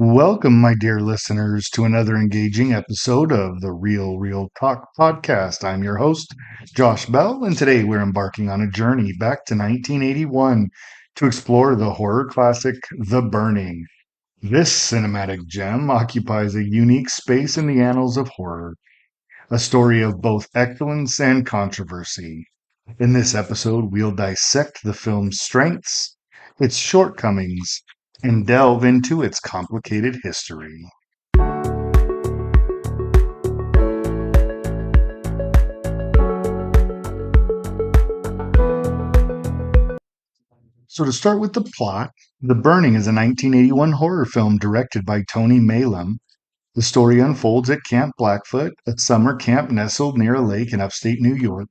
Welcome, my dear listeners, to another engaging episode of the Real Talk podcast. I'm your host, Josh Bell, and today we're embarking on a journey back to 1981 to explore the horror classic The Burning. This cinematic gem occupies a unique space in the annals of horror, a story of both excellence and controversy. In this episode, we'll dissect the film's strengths, its shortcomings, and delve into its complicated history. So, to start with the plot, The Burning is a 1981 horror film directed by Tony Maylam. The story unfolds at Camp Blackfoot, a summer camp nestled near a lake in upstate New York.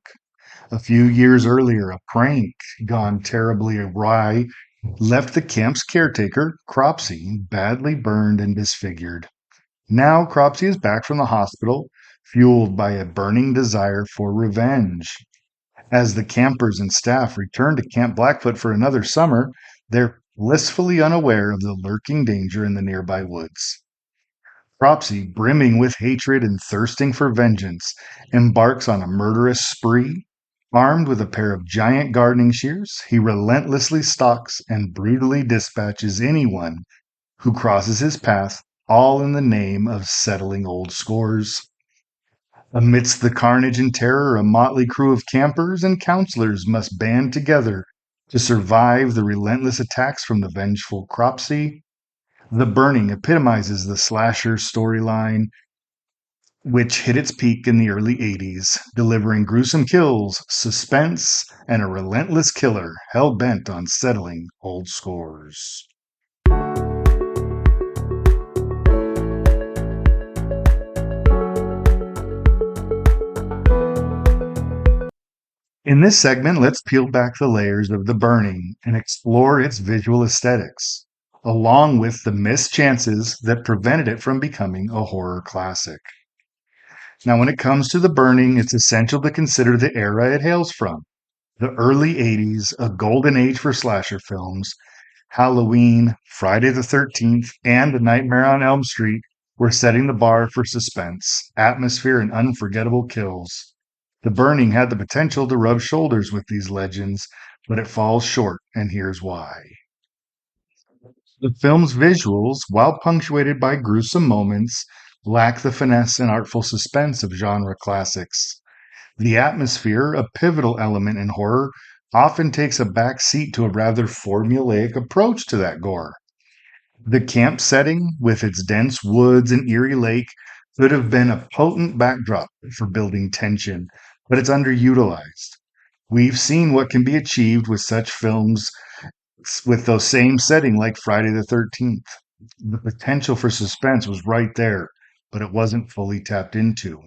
A few years earlier, a prank gone terribly awry left the camp's caretaker, Cropsy, badly burned and disfigured. Now Cropsy is back from the hospital, fueled by a burning desire for revenge. As the campers and staff return to Camp Blackfoot for another summer, they're blissfully unaware of the lurking danger in the nearby woods. Cropsy, brimming with hatred and thirsting for vengeance, embarks on a murderous spree. Armed with a pair of giant gardening shears, he relentlessly stalks and brutally dispatches anyone who crosses his path, all in the name of settling old scores. Amidst the carnage and terror, a motley crew of campers and counselors must band together to survive the relentless attacks from the vengeful Cropsy. The Burning epitomizes the slasher storyline, which hit its peak in the early 80s, delivering gruesome kills, suspense, and a relentless killer hell bent on settling old scores. In this segment, let's peel back the layers of The Burning and explore its visual aesthetics, along with the missed chances that prevented it from becoming a horror classic. Now, when it comes to The Burning, it's essential to consider the era it hails from. The early 80s, a golden age for slasher films, Halloween, Friday the 13th, and The Nightmare on Elm Street were setting the bar for suspense, atmosphere, and unforgettable kills. The Burning had the potential to rub shoulders with these legends, but it falls short, and here's why. The film's visuals, while punctuated by gruesome moments, lack the finesse and artful suspense of genre classics. The atmosphere, a pivotal element in horror, often takes a back seat to a rather formulaic approach to that gore. The camp setting, with its dense woods and eerie lake, could have been a potent backdrop for building tension, but it's underutilized. We've seen what can be achieved with such films with those same setting like Friday the 13th. The potential for suspense was right there, but it wasn't fully tapped into.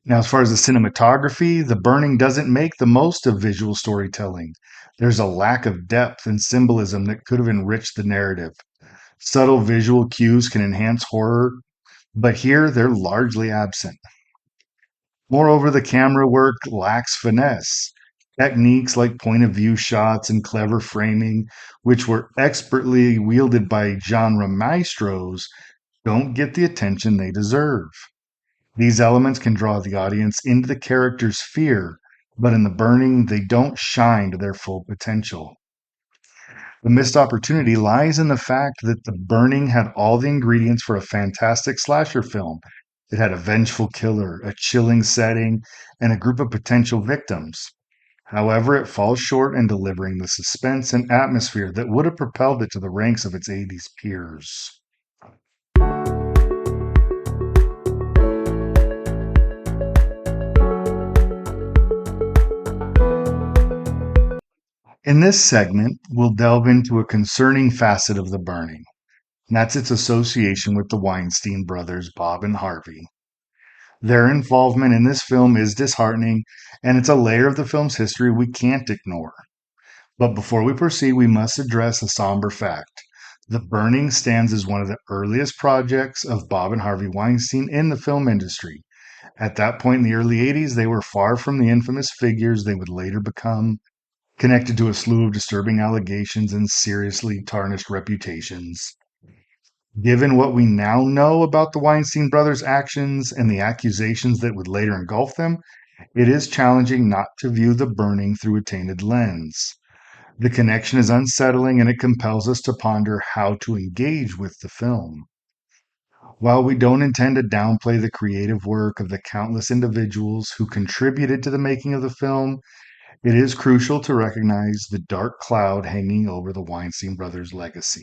Now, as far as the cinematography, The Burning doesn't make the most of visual storytelling. There's a lack of depth and symbolism that could have enriched the narrative. Subtle visual cues can enhance horror, but here they're largely absent. Moreover, the camera work lacks finesse. Techniques like point of view shots and clever framing, which were expertly wielded by genre maestros, don't get the attention they deserve. These elements can draw the audience into the character's fear, but in The Burning, they don't shine to their full potential. The missed opportunity lies in the fact that The Burning had all the ingredients for a fantastic slasher film. It had a vengeful killer, a chilling setting, and a group of potential victims. However, it falls short in delivering the suspense and atmosphere that would have propelled it to the ranks of its 80s peers. In this segment, we'll delve into a concerning facet of The Burning, and that's its association with the Weinstein brothers, Bob and Harvey. Their involvement in this film is disheartening, and it's a layer of the film's history we can't ignore. But before we proceed, we must address a somber fact. The Burning stands as one of the earliest projects of Bob and Harvey Weinstein in the film industry. At that point in the early 80s, they were far from the infamous figures they would later become, connected to a slew of disturbing allegations and seriously tarnished reputations. Given what we now know about the Weinstein brothers' actions and the accusations that would later engulf them, it is challenging not to view the burning through a tainted lens. The connection is unsettling and it compels us to ponder how to engage with the film. While we don't intend to downplay the creative work of the countless individuals who contributed to the making of the film, it is crucial to recognize the dark cloud hanging over the Weinstein brothers' legacy.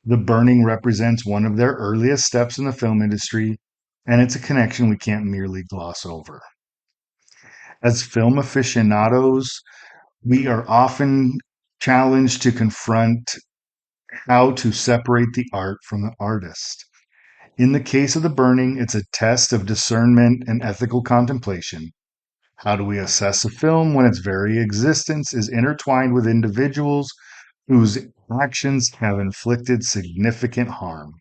The burning represents one of their earliest steps in the film industry, and it's a connection we can't merely gloss over. As film aficionados, we are often challenged to confront how to separate the art from the artist. In the case of the burning, it's a test of discernment and ethical contemplation. How do we assess a film when its very existence is intertwined with individuals whose actions have inflicted significant harm?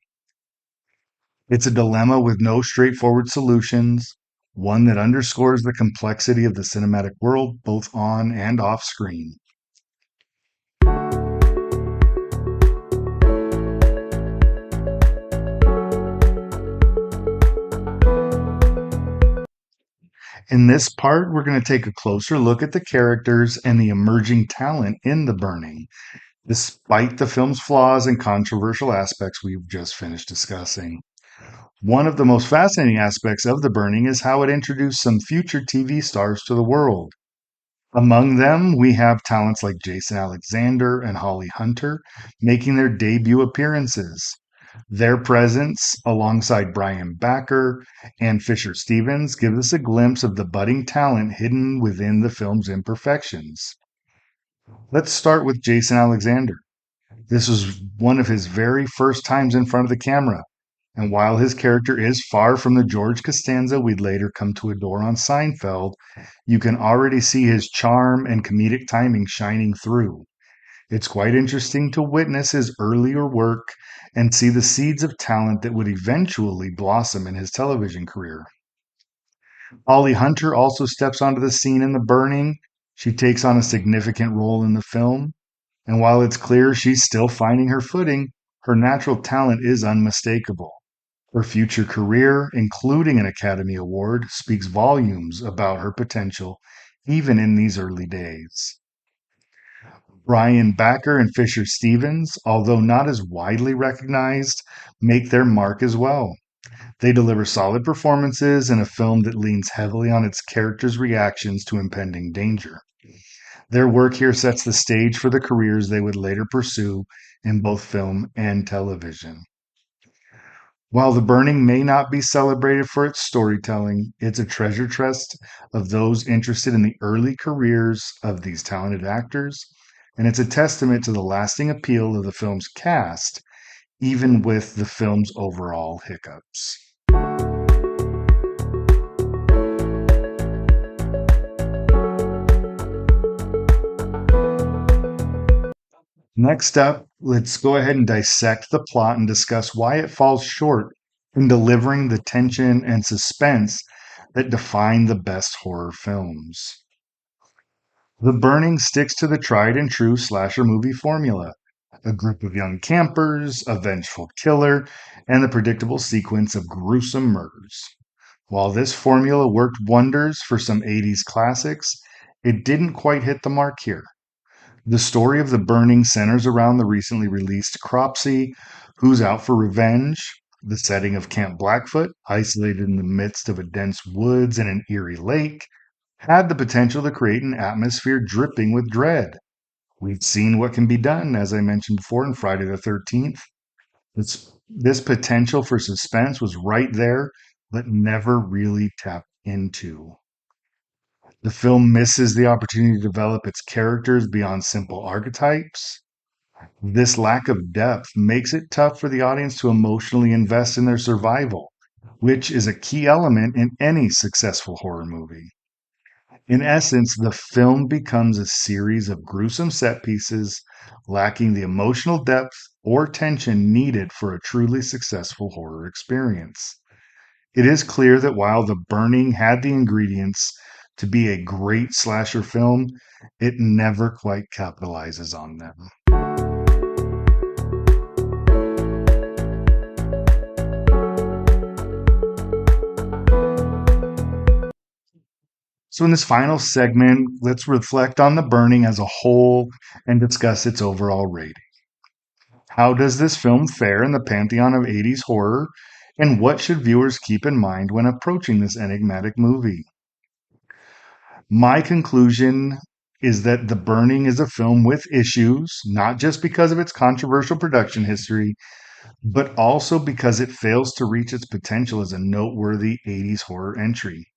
It's a dilemma with no straightforward solutions, one that underscores the complexity of the cinematic world, both on and off screen. In this part, we're going to take a closer look at the characters and the emerging talent in The Burning, despite the film's flaws and controversial aspects we've just finished discussing. One of the most fascinating aspects of The Burning is how it introduced some future TV stars to the world. Among them, we have talents like Jason Alexander and Holly Hunter making their debut appearances. Their presence, alongside Brian Backer and Fisher Stevens, gives us a glimpse of the budding talent hidden within the film's imperfections. Let's start with Jason Alexander. This was one of his very first times in front of the camera, and while his character is far from the George Costanza we'd later come to adore on Seinfeld, you can already see his charm and comedic timing shining through. It's quite interesting to witness his earlier work and see the seeds of talent that would eventually blossom in his television career. Holly Hunter also steps onto the scene in The Burning. She takes on a significant role in the film, and while it's clear she's still finding her footing, her natural talent is unmistakable. Her future career, including an Academy Award, speaks volumes about her potential, even in these early days. Brian Backer and Fisher Stevens, although not as widely recognized, make their mark as well. They deliver solid performances in a film that leans heavily on its characters' reactions to impending danger. Their work here sets the stage for the careers they would later pursue in both film and television. While The Burning may not be celebrated for its storytelling, it's a treasure chest of those interested in the early careers of these talented actors, and it's a testament to the lasting appeal of the film's cast, even with the film's overall hiccups. Next up, let's go ahead and dissect the plot and discuss why it falls short in delivering the tension and suspense that define the best horror films. The Burning sticks to the tried and true slasher movie formula: a group of young campers, a vengeful killer, and the predictable sequence of gruesome murders. While this formula worked wonders for some 80s classics, it didn't quite hit the mark here. The story of The Burning centers around the recently released Cropsey, who's out for revenge. The setting of Camp Blackfoot, isolated in the midst of a dense woods and an eerie lake, had the potential to create an atmosphere dripping with dread. We've seen what can be done, as I mentioned before, in Friday the 13th. This potential for suspense was right there, but never really tapped into. The film misses the opportunity to develop its characters beyond simple archetypes. This lack of depth makes it tough for the audience to emotionally invest in their survival, which is a key element in any successful horror movie. In essence, the film becomes a series of gruesome set pieces, lacking the emotional depth or tension needed for a truly successful horror experience. It is clear that while The Burning had the ingredients to be a great slasher film, it never quite capitalizes on them. So, in this final segment, let's reflect on The Burning as a whole and discuss its overall rating. How does this film fare in the pantheon of 80s horror, and what should viewers keep in mind when approaching this enigmatic movie? My conclusion is that The Burning is a film with issues, not just because of its controversial production history, but also because it fails to reach its potential as a noteworthy 80s horror entry.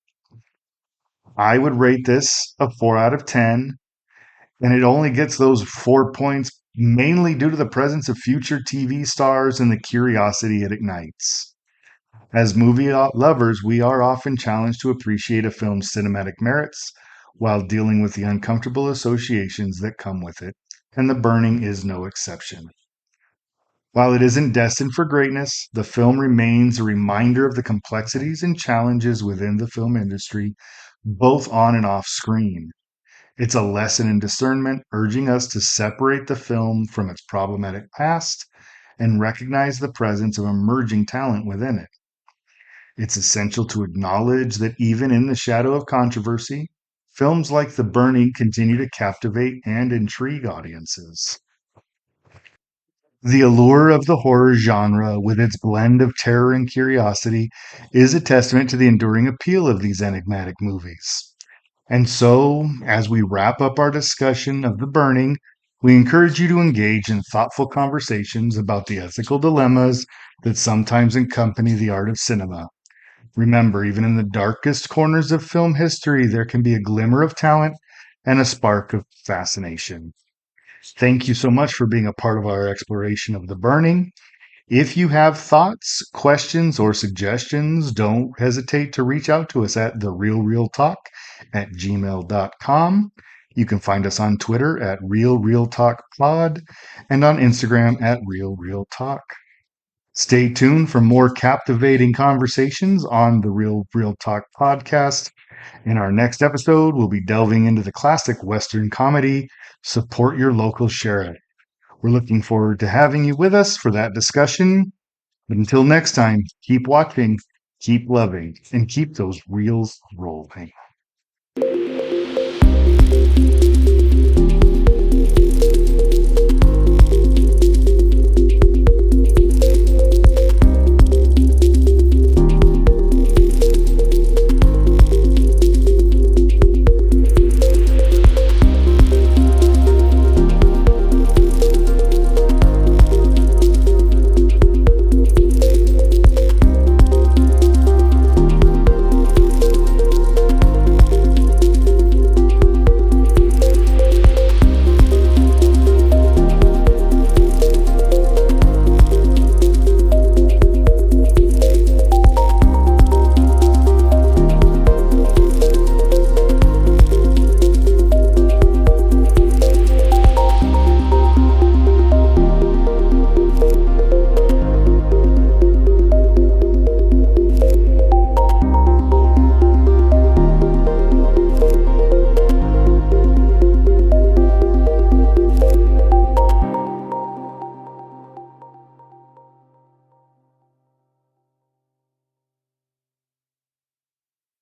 I would rate this a 4 out of 10, and it only gets those 4 points mainly due to the presence of future TV stars and the curiosity it ignites. As movie lovers, we are often challenged to appreciate a film's cinematic merits while dealing with the uncomfortable associations that come with it, and The Burning is no exception. While it isn't destined for greatness, the film remains a reminder of the complexities and challenges within the film industry, both on and off screen. It's a lesson in discernment, urging us to separate the film from its problematic past and recognize the presence of emerging talent within it. It's essential to acknowledge that even in the shadow of controversy, films like The Burning continue to captivate and intrigue audiences. The allure of the horror genre, with its blend of terror and curiosity, is a testament to the enduring appeal of these enigmatic movies. And so, as we wrap up our discussion of The Burning, we encourage you to engage in thoughtful conversations about the ethical dilemmas that sometimes accompany the art of cinema. Remember, even in the darkest corners of film history, there can be a glimmer of talent and a spark of fascination. Thank you so much for being a part of our exploration of The Burning. If you have thoughts, questions, or suggestions, don't hesitate to reach out to us at therealrealtalk@gmail.com. You can find us on Twitter at RealRealTalkPod and on Instagram at RealRealTalk. Stay tuned for more captivating conversations on the Real Real Talk podcast. In our next episode, we'll be delving into the classic Western comedy, Support Your Local Sheriff. We're looking forward to having you with us for that discussion. But until next time, keep watching, keep loving, and keep those reels rolling.